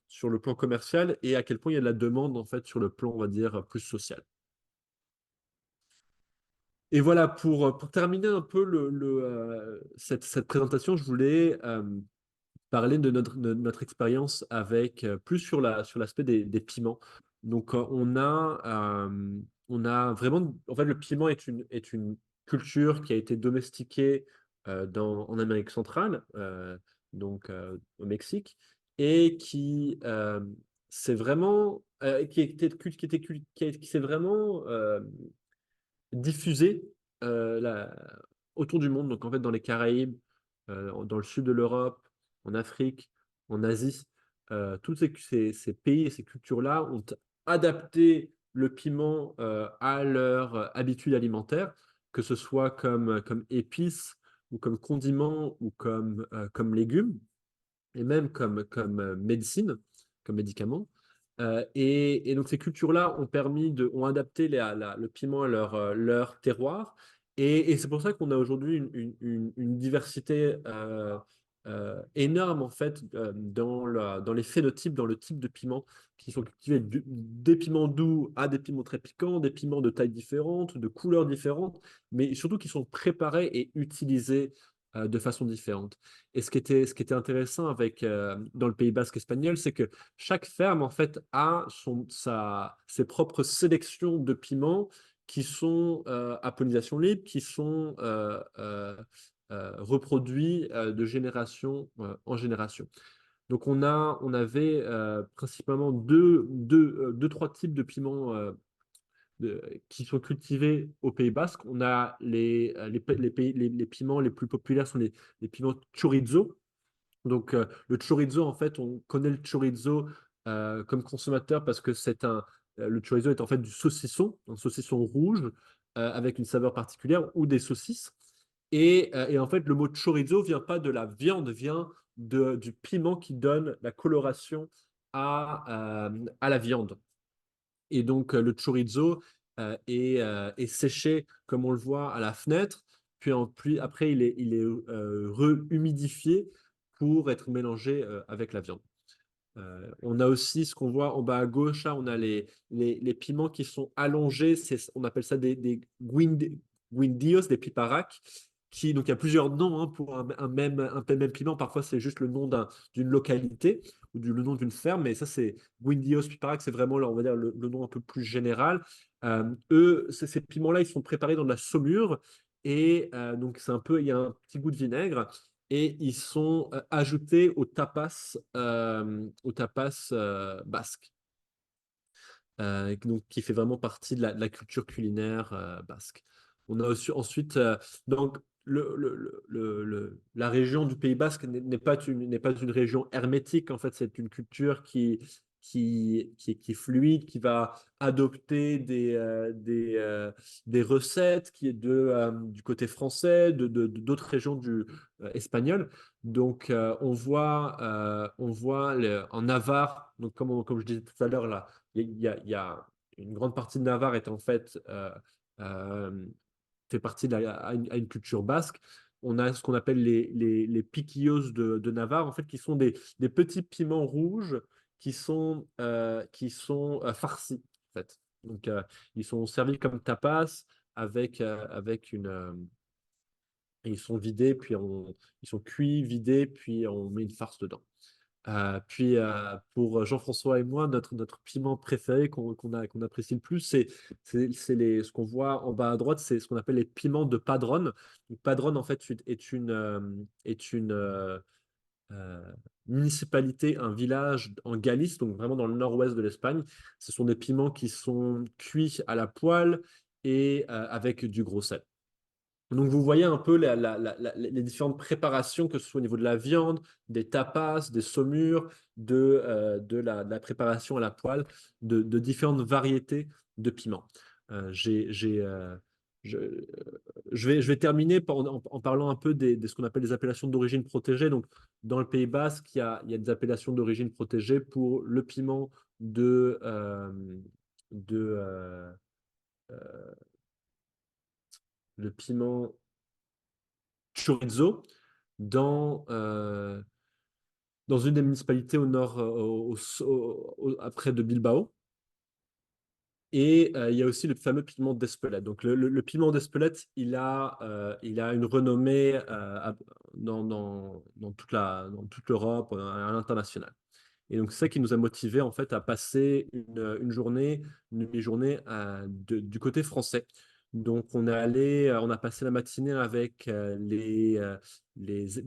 sur le plan commercial et à quel point il y a de la demande en fait sur le plan, on va dire, plus social. Et voilà, pour terminer un peu cette présentation, je voulais parler de notre expérience avec plus sur l'aspect des piments. Donc, on a vraiment, en fait, le piment est une culture qui a été domestiquée en Amérique centrale, au Mexique, et c'est vraiment, qui s'est vraiment diffusée autour du monde, donc en fait dans les Caraïbes, dans le sud de l'Europe, en Afrique, en Asie, tous ces pays et ces cultures-là ont adapté le piment à leur habitude alimentaire, que ce soit comme épice ou comme condiment ou comme légume et même comme médecine, comme médicament. Et donc ces cultures-là ont adapté le piment à leur terroir. Et c'est pour ça qu'on a aujourd'hui une diversité énorme en fait dans les phénotypes, dans le type de piment qui sont cultivés des piments doux à des piments très piquants, des piments de tailles différentes, de couleurs différentes, mais surtout qui sont préparés et utilisés de façon différente. Et ce qui était intéressant dans le Pays basque espagnol, c'est que chaque ferme, en fait, a ses propres sélections de piments qui sont à pollinisation libre, qui sont reproduits de génération en génération. Donc, on avait principalement trois types de piments qui sont cultivés au Pays Basque. On a les piments les plus populaires sont les piments chorizo. Donc, le chorizo, en fait, on connaît le chorizo comme consommateur parce que le chorizo est en fait du saucisson, un saucisson rouge avec une saveur particulière ou des saucisses. Et en fait, le mot chorizo vient pas de la viande, vient du piment qui donne la coloration à la viande. Et donc, le chorizo est séché, comme on le voit, à la fenêtre. Puis après, il est rehumidifié pour être mélangé avec la viande. On a aussi ce qu'on voit en bas à gauche, là, on a les piments qui sont allongés. On appelle ça des guindillos, des piparaques. Donc, il y a plusieurs noms hein, pour un même piment. Parfois, c'est juste le nom d'une localité ou le nom d'une ferme. Mais ça, c'est guindillos, piparaques, c'est vraiment, on va dire, le nom un peu plus général. Ces piments-là, ils sont préparés dans de la saumure. Et donc, il y a un petit goût de vinaigre et ils sont ajoutés au tapas basque, donc, qui fait vraiment partie de la culture culinaire basque. On a aussi, ensuite, donc, la région du Pays basque n'est pas une région hermétique, en fait, c'est une culture qui est fluide, qui va adopter des recettes qui est du côté français, d'autres régions espagnoles. Donc, on voit en Navarre, donc comme je disais tout à l'heure, là, il y a une grande partie de Navarre est en fait euh, fait partie à une culture basque. On a ce qu'on appelle les piquillos de Navarre, en fait, qui sont des petits piments rouges qui sont farcis, en fait. Donc, ils sont servis comme tapas avec ils sont vidés, ils sont cuits, vidés, puis on met une farce dedans. Puis pour Jean-François et moi, notre piment préféré qu'on apprécie le plus, ce qu'on voit en bas à droite, c'est ce qu'on appelle les piments de Padron. Donc, Padron, en fait, est une euh, municipalité, un village en Galice, donc vraiment dans le nord-ouest de l'Espagne. Ce sont des piments qui sont cuits à la poêle et avec du gros sel. Donc, vous voyez un peu les différentes préparations, que ce soit au niveau de la viande, des tapas, des saumures, de la préparation à la poêle, de différentes variétés de piments. J'ai, je vais terminer en parlant un peu de ce qu'on appelle les appellations d'origine protégée. Donc, dans le Pays Basque, il y a des appellations d'origine protégée pour le piment de le piment chorizo dans, dans une des municipalités au nord, près de Bilbao. Et il y a aussi le fameux piment d'Espelette. Donc, le piment d'Espelette, il a une renommée dans toute l'Europe, à l'international. Et donc, c'est ça qui nous a motivés en fait à passer une journée, une demi-journée du côté français. Donc, on a passé la matinée avec les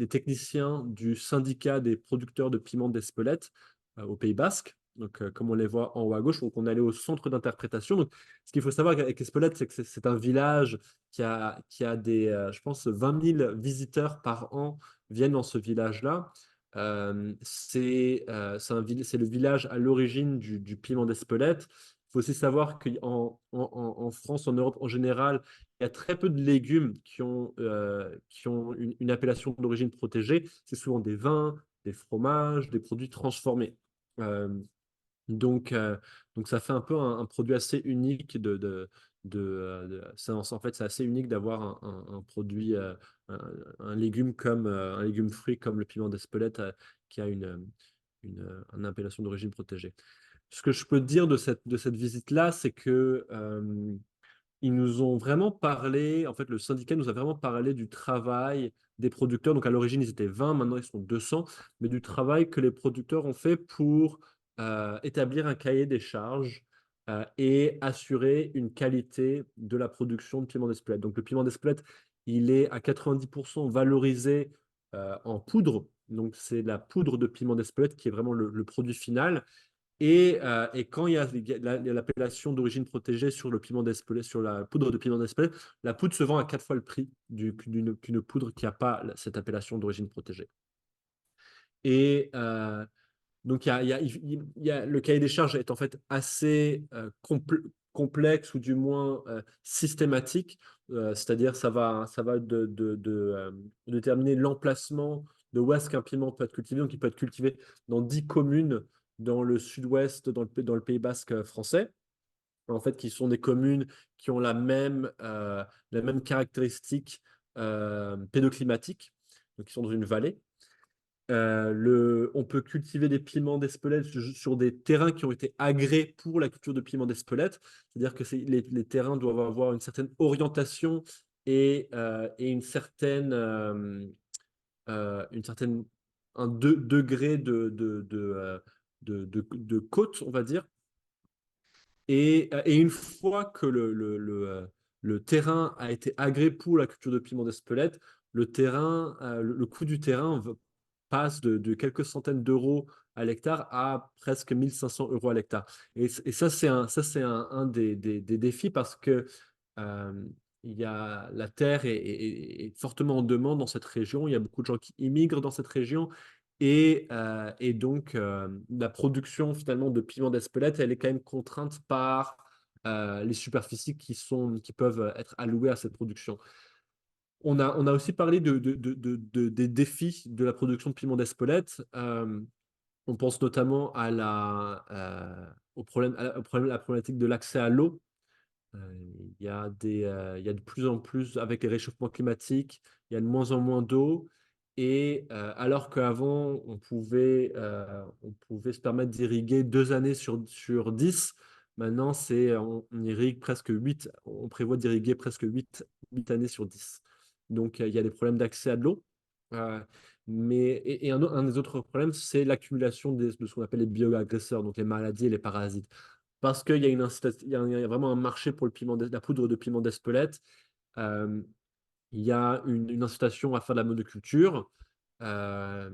techniciens du syndicat des producteurs de piments d'Espelette au Pays Basque. Donc, comme on les voit en haut à gauche, donc on est allé au centre d'interprétation. Donc, ce qu'il faut savoir avec Espelette, c'est que c'est un village qui a je pense, 20 000 visiteurs par an viennent dans ce village-là. C'est le village à l'origine du piment d'Espelette. Il faut aussi savoir en France, en Europe en général, il y a très peu de légumes qui ont une appellation d'origine protégée. C'est souvent des vins, des fromages, des produits transformés. Euh, donc, euh, donc, ça fait un peu un produit assez unique en fait, c'est assez unique d'avoir un produit, un, un légume un légume fruit comme le piment d'Espelette qui a une appellation d'origine protégée. Ce que je peux te dire de cette visite-là, c'est que ils nous ont vraiment parlé, en fait, le syndicat nous a vraiment parlé du travail des producteurs. Donc, à l'origine, ils étaient 20, maintenant ils sont 200, mais du travail que les producteurs ont fait pour établir un cahier des charges et assurer une qualité de la production de piment d'Espelette. Donc, le piment d'Espelette, il est à 90% valorisé en poudre. Donc, c'est la poudre de piment d'Espelette qui est vraiment le produit final. Et quand il y a l'appellation d'origine protégée sur le piment d'Espelette, sur la poudre de piment d'Espelette, la poudre se vend à 4 fois le prix qu'une poudre qui n'a pas cette appellation d'origine protégée. Et donc, le cahier des charges est en fait assez complexe ou du moins systématique. C'est-à-dire, ça va déterminer l'emplacement de où est-ce qu'un piment peut être cultivé. Donc, il peut être cultivé dans 10 communes dans le sud-ouest, dans le Pays basque français. En fait, qui sont des communes qui ont la même caractéristique pédoclimatique, donc qui sont dans une vallée. On peut cultiver des piments d'Espelette sur des terrains qui ont été agréés pour la culture de piments d'Espelette. C'est-à-dire que les terrains doivent avoir une certaine orientation et une certaine degré de côte, on va dire. Et une fois que le terrain a été agréé pour la culture de piment d'Espelette, le coût du terrain passe de quelques centaines d'euros à l'hectare à presque 1 500 € à l'hectare. Et ça, c'est un des défis parce que euh, la terre est fortement en demande dans cette région. Il y a beaucoup de gens qui immigrent dans cette région. Et donc, la production finalement de piment d'Espelette, elle est quand même contrainte par les superficies qui peuvent être allouées à cette production. On a aussi parlé des défis de la production de piment d'Espelette. On pense notamment au problème, la problématique de l'accès à l'eau. Il y a de plus en plus, avec les réchauffements climatiques, il y a de moins en moins d'eau. Et alors qu'avant, on pouvait se permettre d'irriguer 2 années sur 10, maintenant, on irrigue presque 8, on prévoit d'irriguer presque 8 années sur 10. Donc, il y a des problèmes d'accès à de l'eau. Euh, et un des autres problèmes, c'est l'accumulation de ce qu'on appelle les bioagresseurs, donc les maladies et les parasites parce qu'il y a il y a vraiment un marché pour la poudre de piment d'Espelette. Euh, il y a une incitation à faire de la monoculture. Euh,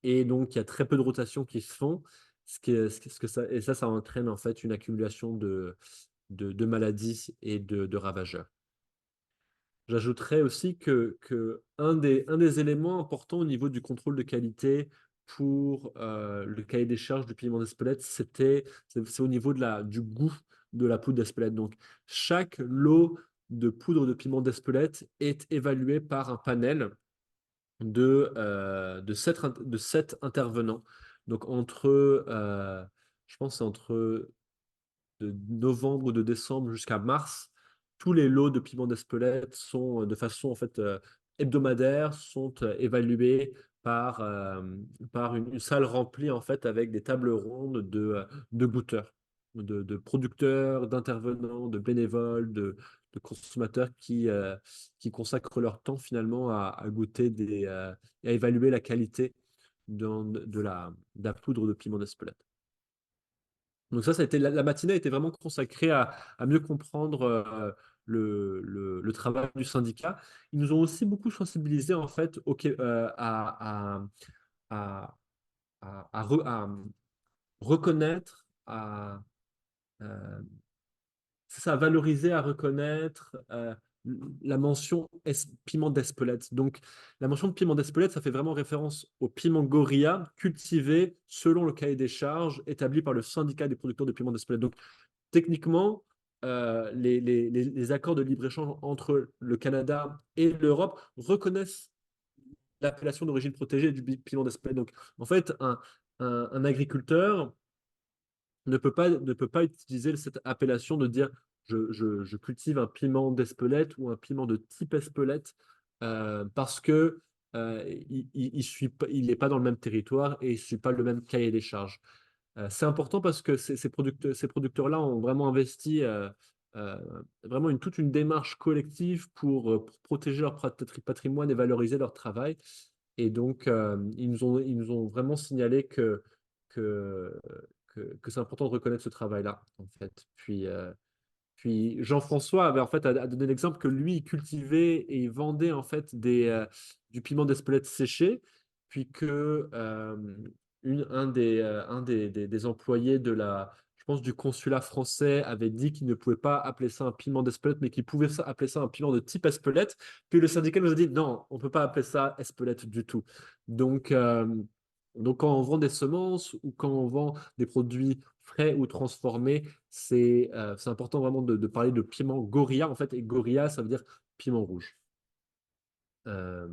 Et donc, il y a très peu de rotations qui se font, et ça entraîne en fait une accumulation de maladies et de ravageurs. J'ajouterais aussi que un des éléments importants au niveau du contrôle de qualité pour le cahier des charges du piment d'Espelette, c'est au niveau du goût de la poudre d'Espelette. Donc, chaque lot de poudre de piment d'Espelette est évalué par un panel de sept intervenants. Donc, je pense, que c'est entre de novembre ou de décembre jusqu'à mars, tous les lots de piment d'Espelette sont de façon en fait hebdomadaire, sont évalués par, euh, par une salle remplie en fait avec des tables rondes de goûteurs, de producteurs, d'intervenants, de bénévoles, de consommateurs qui consacrent leur temps finalement à goûter et à évaluer la qualité de la poudre de piment d'Espelette. Donc ça a été, la matinée a été vraiment consacrée à mieux comprendre le travail du syndicat. Ils nous ont aussi beaucoup sensibilisés en fait à, à reconnaître, euh, c'est ça, à valoriser, à reconnaître la mention piment d'Espelette. Donc, la mention de piment d'Espelette, ça fait vraiment référence au piment Gorilla cultivé selon le cahier des charges établi par le syndicat des producteurs de piment d'Espelette. Donc, techniquement, les accords de libre-échange entre le Canada et l'Europe reconnaissent l'appellation d'origine protégée du piment d'Espelette. Donc, en fait, un agriculteur ne peut pas utiliser cette appellation de dire je cultive un piment d'Espelette ou un piment de type Espelette parce que il n'est pas dans le même territoire et il ne suit pas le même cahier des charges. C'est important parce que ces producteurs-là ont vraiment investi euh, vraiment toute une démarche collective pour protéger leur patrimoine et valoriser leur travail. Et donc, ils nous ont vraiment signalé que, que c'est important de reconnaître ce travail-là, en fait. Puis Jean-François avait en fait a donné l'exemple que lui, il cultivait et il vendait en fait du piment d'Espelette séché, puis que des employés je pense, du consulat français avait dit qu'il ne pouvait pas appeler ça un piment d'Espelette, mais qu'il pouvait appeler ça un piment de type Espelette. Puis le syndicat nous a dit non, on ne peut pas appeler ça Espelette du tout. Donc, euh, donc quand on vend des semences ou quand on vend des produits frais ou transformés, c'est important vraiment de parler de piment Gorilla, en fait, et Gorilla, ça veut dire piment rouge. Euh,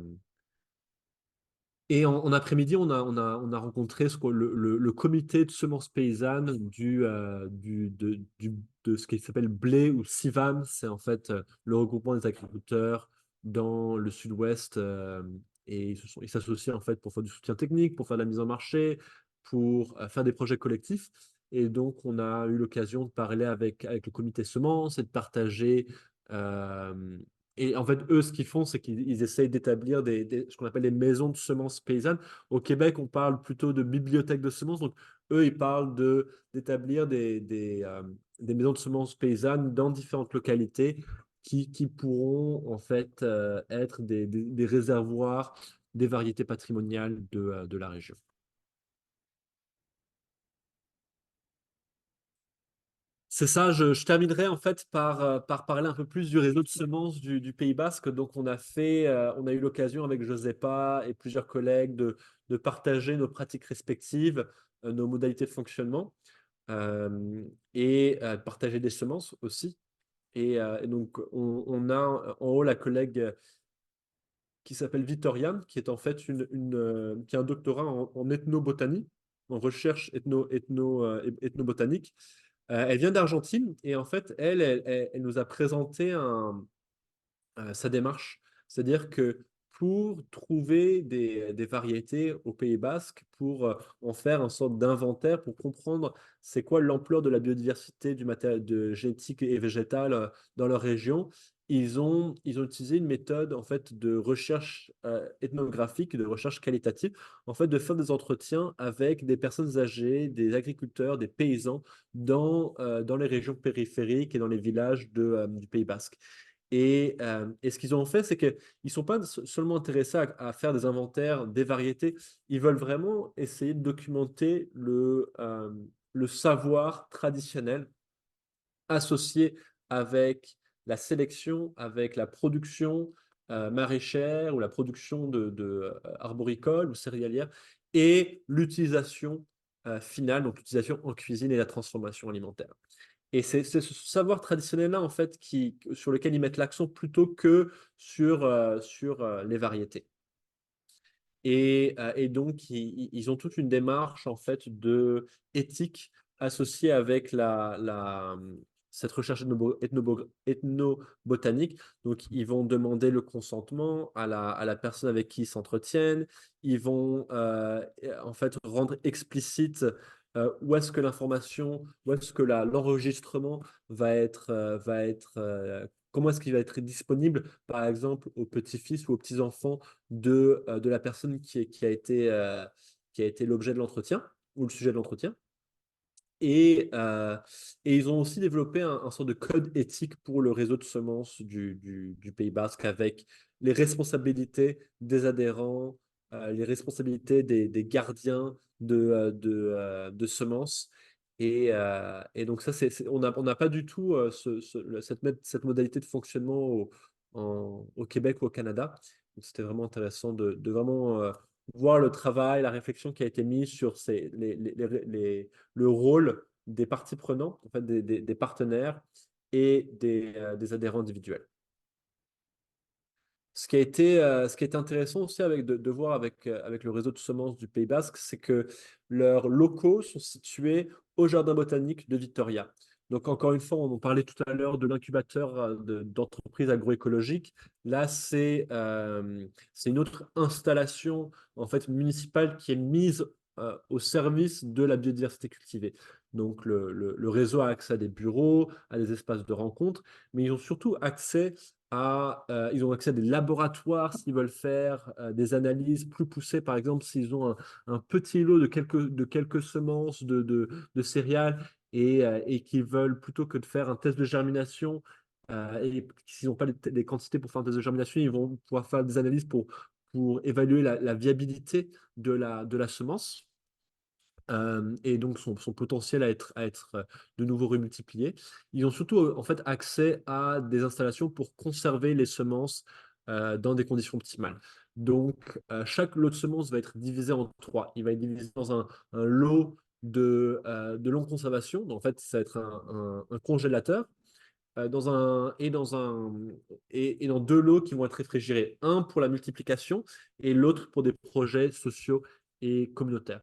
et en après-midi, on a rencontré le comité de semences paysannes de ce qui s'appelle Blé ou Sivan. C'est en fait le regroupement des agriculteurs dans le sud-ouest. Et ils s'associent en fait pour faire du soutien technique, pour faire de la mise en marché, pour faire des projets collectifs. Et donc, on a eu l'occasion de parler avec le comité semences et de partager. euh, et en fait, eux, ce qu'ils font, c'est qu'ils essayent d'établir ce qu'on appelle des maisons de semences paysannes. Au Québec, on parle plutôt de bibliothèques de semences. Donc, eux, ils parlent d'établir des maisons de semences paysannes dans différentes localités qui pourront, en fait, être des réservoirs des variétés patrimoniales de la région. C'est ça, je terminerai en fait par parler un peu plus du réseau de semences du Pays Basque. Donc, on a eu l'occasion avec Josepa et plusieurs collègues de partager nos pratiques respectives, nos modalités de fonctionnement et partager des semences aussi. Et donc, on a en haut la collègue qui s'appelle Victoriane, qui est en fait qui a un doctorat en ethnobotanie, en recherche ethnobotanique. Elle vient d'Argentine et en fait, elle nous a présenté sa démarche. C'est-à-dire que pour trouver des variétés au Pays Basque, pour en faire une sorte d'inventaire, pour comprendre c'est quoi l'ampleur de la biodiversité du matériel de génétique et végétale dans leur région, ils ont utilisé une méthode en fait de recherche ethnographique, de recherche qualitative, en fait de faire des entretiens avec des personnes âgées, des agriculteurs, des paysans dans les régions périphériques et dans les villages du Pays Basque. Et ce qu'ils ont fait, c'est qu'ils ne sont pas seulement intéressés à faire des inventaires, des variétés, ils veulent vraiment essayer de documenter le savoir traditionnel associé avec la sélection, avec la production maraîchère ou la production arboricole ou céréalière et l'utilisation finale, donc l'utilisation en cuisine et la transformation alimentaire. Et c'est ce savoir traditionnel-là, en fait, sur lequel ils mettent l'accent plutôt que sur les variétés. Et donc, ils ont toute une démarche en fait de éthique associée avec cette recherche ethnobotanique. Donc, ils vont demander le consentement à la personne avec qui ils s'entretiennent. Ils vont en fait rendre explicite où est-ce que l'information, où est-ce que l'enregistrement comment est-ce qu'il va être disponible, par exemple, aux petits-fils ou aux petits-enfants de la personne qui a été l'objet de l'entretien ou le sujet de l'entretien. Et ils ont aussi développé un sort de code éthique pour le réseau de semences du Pays Basque avec les responsabilités des adhérents, les responsabilités des gardiens de semences. Et donc ça, on n'a pas du tout cette modalité de fonctionnement au Québec ou au Canada. Donc, c'était vraiment intéressant de vraiment voir le travail, la réflexion qui a été mise sur le rôle des parties prenantes, en fait, des partenaires et des adhérents individuels. Ce qui a été intéressant aussi de voir avec le réseau de semences du Pays Basque, c'est que leurs locaux sont situés au Jardin botanique de Vitoria. Donc, encore une fois, on en parlait tout à l'heure de l'incubateur d'entreprises agroécologiques. Là, c'est une autre installation en fait, municipale qui est mise au service de la biodiversité cultivée. Donc, le réseau a accès à des bureaux, à des espaces de rencontre, mais ils ont surtout accès ils ont accès à des laboratoires s'ils veulent faire des analyses plus poussées, par exemple, s'ils ont un petit lot de quelques semences de céréales et qu'ils veulent, plutôt que de faire un test de germination, et s'ils n'ont pas les quantités pour faire un test de germination, ils vont pouvoir faire des analyses pour évaluer la viabilité de la semence et donc son potentiel à être de nouveau remultiplié. Ils ont surtout en fait accès à des installations pour conserver les semences dans des conditions optimales. Donc chaque lot de semences va être divisé en trois. Il va être divisé dans un lot de longue conservation. Donc, en fait, ça va être un congélateur. Et dans deux lots qui vont être réfrigérés, un pour la multiplication et l'autre pour des projets sociaux et communautaires.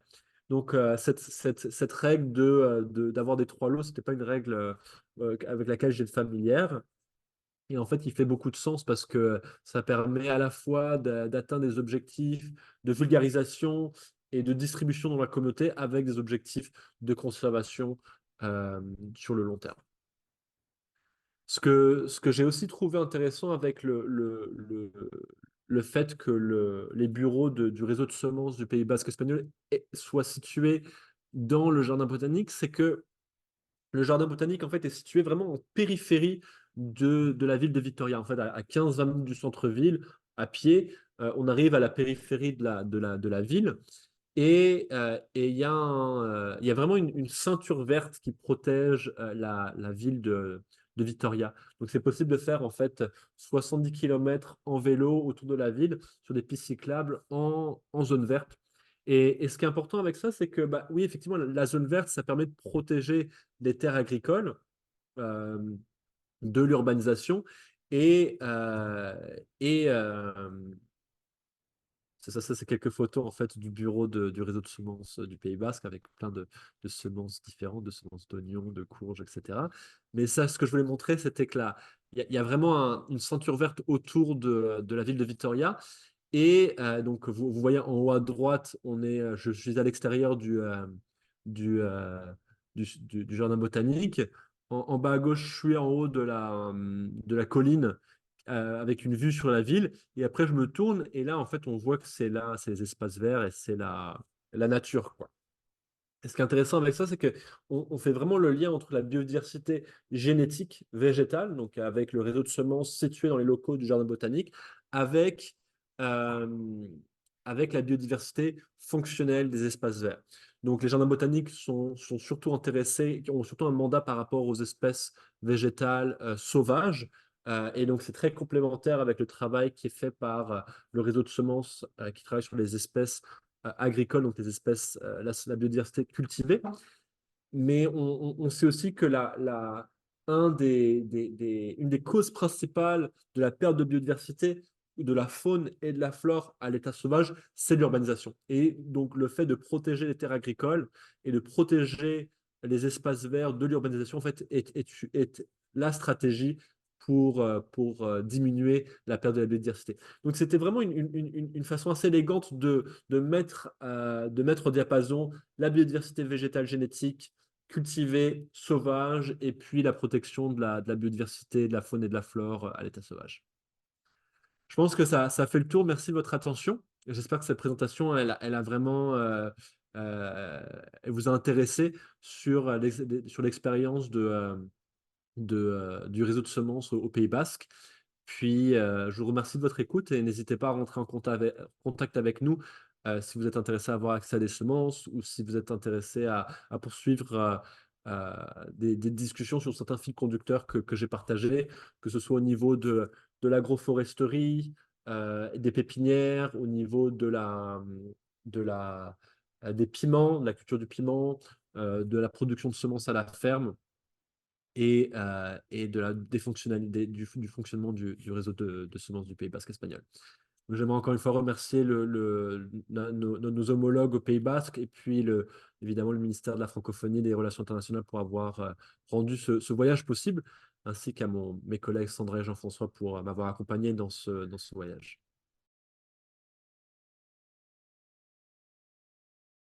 Donc, cette règle d'avoir des trois lots, ce n'était pas une règle avec laquelle j'étais familière. Et en fait, il fait beaucoup de sens parce que ça permet à la fois d'atteindre des objectifs de vulgarisation et de distribution dans la communauté avec des objectifs de conservation sur le long terme. Ce que j'ai aussi trouvé intéressant avec le fait que les bureaux du réseau de semences du Pays Basque espagnol soient situés dans le jardin botanique, c'est que le jardin botanique en fait est situé vraiment en périphérie de la ville de Vitoria. En fait, à 15-20 minutes du centre-ville, à pied, on arrive à la périphérie de la ville. Et il y a vraiment une ceinture verte qui protège la ville de Vitoria. Donc, c'est possible de faire en fait 70 km en vélo autour de la ville sur des pistes cyclables en zone verte. Et ce qui est important avec ça, c'est que, bah, oui, effectivement, la zone verte, ça permet de protéger les terres agricoles euh, de l'urbanisation et c'est quelques photos en fait du bureau du réseau de semences du Pays Basque avec plein de semences différentes, de semences d'oignons, de courges, etc. Mais ça, ce que je voulais montrer, c'était que là, il y a vraiment une ceinture verte autour de la ville de Vitoria. Et donc, vous voyez en haut à droite, je suis à l'extérieur du jardin botanique. En bas à gauche, je suis en haut de la colline avec une vue sur la ville. Et après, je me tourne et là, en fait, on voit que c'est là, c'est les espaces verts et c'est la nature, quoi. Et ce qui est intéressant avec ça, c'est qu'on fait vraiment le lien entre la biodiversité génétique végétale, donc avec le réseau de semences situé dans les locaux du jardin botanique, avec, euh, avec la biodiversité fonctionnelle des espaces verts. Donc les jardins botaniques sont surtout intéressés, ont surtout un mandat par rapport aux espèces végétales sauvages. Et donc c'est très complémentaire avec le travail qui est fait par le réseau de semences qui travaille sur les espèces agricoles, donc les espèces, la biodiversité cultivée. Mais on sait aussi que une des causes principales de la perte de biodiversité, de la faune et de la flore à l'état sauvage, c'est l'urbanisation. Et donc le fait de protéger les terres agricoles et de protéger les espaces verts de l'urbanisation, en fait, est la stratégie pour diminuer la perte de la biodiversité. Donc c'était vraiment une façon assez élégante de mettre au diapason la biodiversité végétale génétique, cultivée, sauvage, et puis la protection de la biodiversité, de la faune et de la flore à l'état sauvage. Je pense que ça fait le tour. Merci de votre attention. J'espère que cette présentation, elle a vraiment, elle vous a intéressé sur l'expérience du réseau de semences au Pays Basque. Puis, je vous remercie de votre écoute et n'hésitez pas à rentrer en contact avec nous si vous êtes intéressé à avoir accès à des semences ou si vous êtes intéressé à poursuivre des discussions sur certains fils conducteurs que j'ai partagés, que ce soit au niveau de l'agroforesterie, des pépinières, au niveau de des piments, de la culture du piment, de la production de semences à la ferme et des fonctionnalités, du fonctionnement du réseau de semences du Pays Basque espagnol. J'aimerais encore une fois remercier nos homologues au Pays Basque et puis évidemment le ministère de la Francophonie et des Relations internationales pour avoir rendu ce voyage possible, ainsi qu'à mes collègues Sandra et Jean-François pour m'avoir accompagné dans ce voyage.